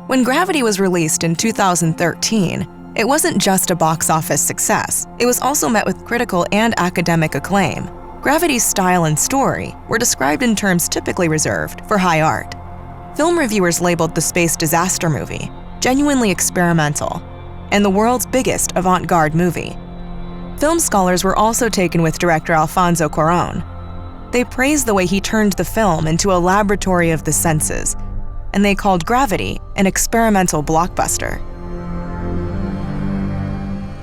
When Gravity was released in 2013, it wasn't just a box office success. It was also met with critical and academic acclaim. Gravity's style and story were described in terms typically reserved for high art. Film reviewers labeled the space disaster movie genuinely experimental and the world's biggest avant-garde movie. Film scholars were also taken with director Alfonso Cuarón. They praised the way he turned the film into a laboratory of the senses, and they called Gravity an experimental blockbuster.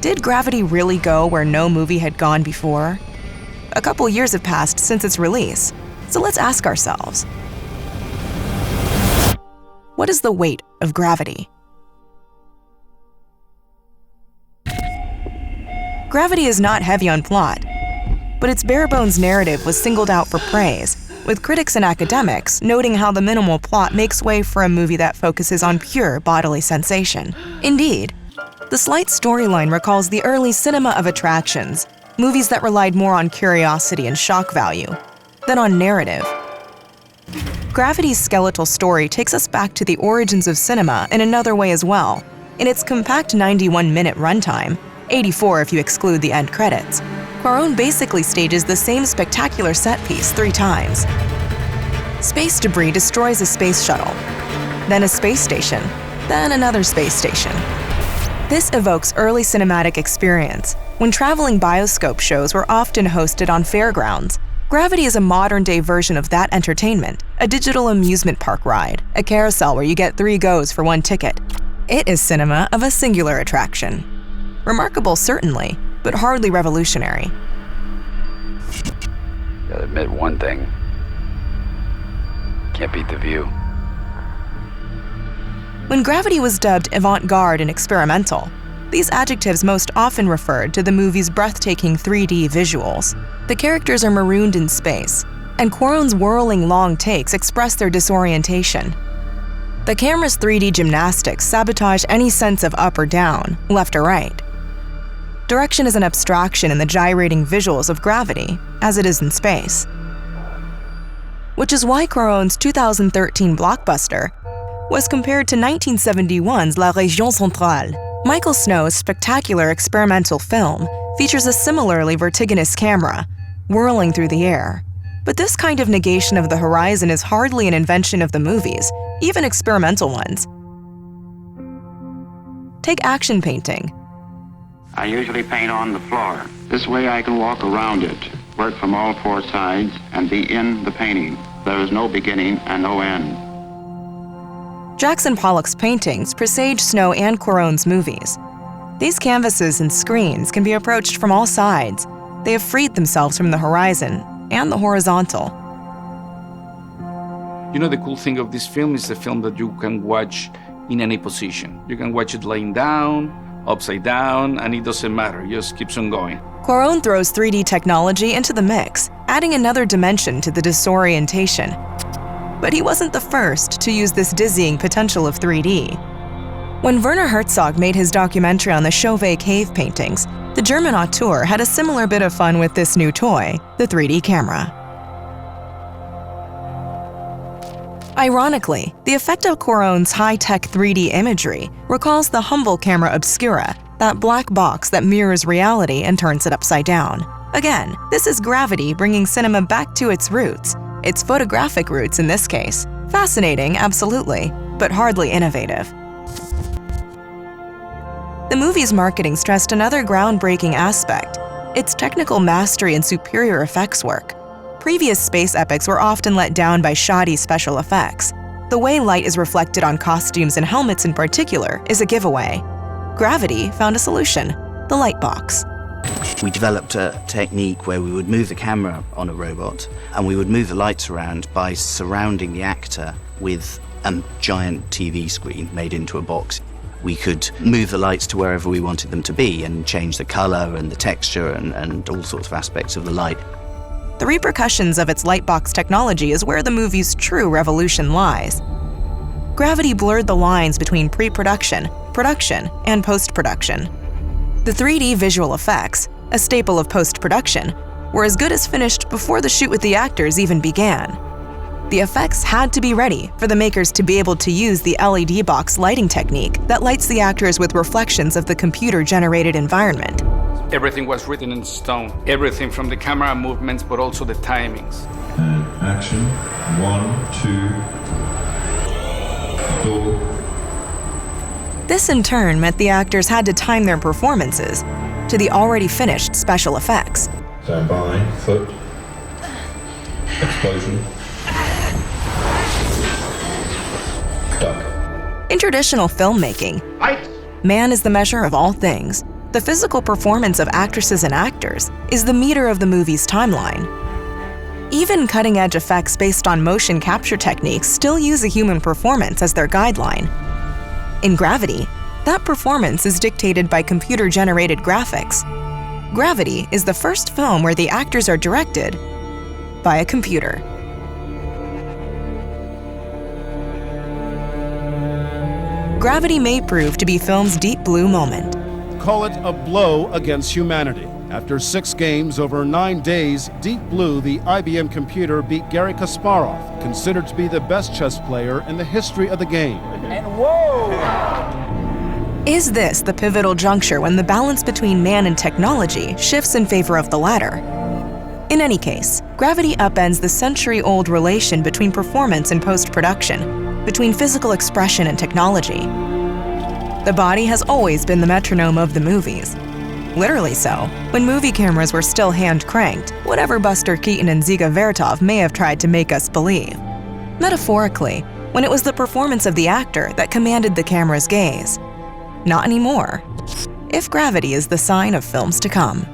Did Gravity really go where no movie had gone before? A couple years have passed since its release, so let's ask ourselves, what is the weight of Gravity? Gravity is not heavy on plot, but its bare-bones narrative was singled out for praise, with critics and academics noting how the minimal plot makes way for a movie that focuses on pure bodily sensation. Indeed, the slight storyline recalls the early cinema of attractions, movies that relied more on curiosity and shock value than on narrative. Gravity's skeletal story takes us back to the origins of cinema in another way as well. In its compact 91-minute runtime, 84 if you exclude the end credits, Cuarón basically stages the same spectacular set piece 3 times. Space debris destroys a space shuttle, then a space station, then another space station. This evokes early cinematic experience, when traveling bioscope shows were often hosted on fairgrounds. Gravity is a modern-day version of that entertainment, a digital amusement park ride, a carousel where you get 3 goes for 1 ticket. It is cinema of a singular attraction. Remarkable, certainly, but hardly revolutionary. Gotta admit one thing. Can't beat the view. When Gravity was dubbed avant-garde and experimental, these adjectives most often referred to the movie's breathtaking 3D visuals. The characters are marooned in space, and Cuarón's whirling long takes express their disorientation. The camera's 3D gymnastics sabotage any sense of up or down, left or right. Direction is an abstraction in the gyrating visuals of Gravity, as it is in space. Which is why Cuarón's 2013 blockbuster was compared to 1971's La Région Centrale. Michael Snow's spectacular experimental film features a similarly vertiginous camera, whirling through the air. But this kind of negation of the horizon is hardly an invention of the movies, even experimental ones. Take action painting. I usually paint on the floor. This way I can walk around it, work from all 4 sides, and be in the painting. There is no beginning and no end. Jackson Pollock's paintings presage Snow and Cuarón's movies. These canvases and screens can be approached from all sides. They have freed themselves from the horizon and the horizontal. You know, the cool thing of this film is the film that you can watch in any position. You can watch it laying down, upside down, and it doesn't matter, it just keeps on going. Cuarón throws 3D technology into the mix, adding another dimension to the disorientation. But he wasn't the first to use this dizzying potential of 3D. When Werner Herzog made his documentary on the Chauvet cave paintings, the German auteur had a similar bit of fun with this new toy, the 3D camera. Ironically, the effect of Cuarón's high-tech 3D imagery recalls the humble camera obscura, that black box that mirrors reality and turns it upside down. Again, this is Gravity bringing cinema back to its roots, its photographic roots in this case. Fascinating, absolutely, but hardly innovative. The movie's marketing stressed another groundbreaking aspect, its technical mastery and superior effects work. Previous space epics were often let down by shoddy special effects. The way light is reflected on costumes and helmets in particular is a giveaway. Gravity found a solution: the light box. We developed a technique where we would move the camera on a robot and we would move the lights around by surrounding the actor with a giant TV screen made into a box. We could move the lights to wherever we wanted them to be and change the color and the texture and all sorts of aspects of the light. The repercussions of its lightbox technology is where the movie's true revolution lies. Gravity blurred the lines between pre-production, production, and post-production. The 3D visual effects, a staple of post-production, were as good as finished before the shoot with the actors even began. The effects had to be ready for the makers to be able to use the LED box lighting technique that lights the actors with reflections of the computer-generated environment. Everything was written in stone. Everything from the camera movements, but also the timings. And action. 1, 2, go. This in turn meant the actors had to time their performances to the already finished special effects. Stand by. Foot. Explosion. Duck. In traditional filmmaking, man is the measure of all things. The physical performance of actresses and actors is the meter of the movie's timeline. Even cutting-edge effects based on motion capture techniques still use a human performance as their guideline. In Gravity, that performance is dictated by computer-generated graphics. Gravity is the first film where the actors are directed by a computer. Gravity may prove to be film's deep blue moment. Call it a blow against humanity. After 6 games over 9 days, Deep Blue, the IBM computer, beat Garry Kasparov, considered to be the best chess player in the history of the game. Is this the pivotal juncture when the balance between man and technology shifts in favor of the latter? In any case, Gravity upends the century-old relation between performance and post-production, between physical expression and technology. The body has always been the metronome of the movies. Literally so, when movie cameras were still hand-cranked, whatever Buster Keaton and Dziga Vertov may have tried to make us believe. Metaphorically, when it was the performance of the actor that commanded the camera's gaze. Not anymore. If Gravity is the sign of films to come.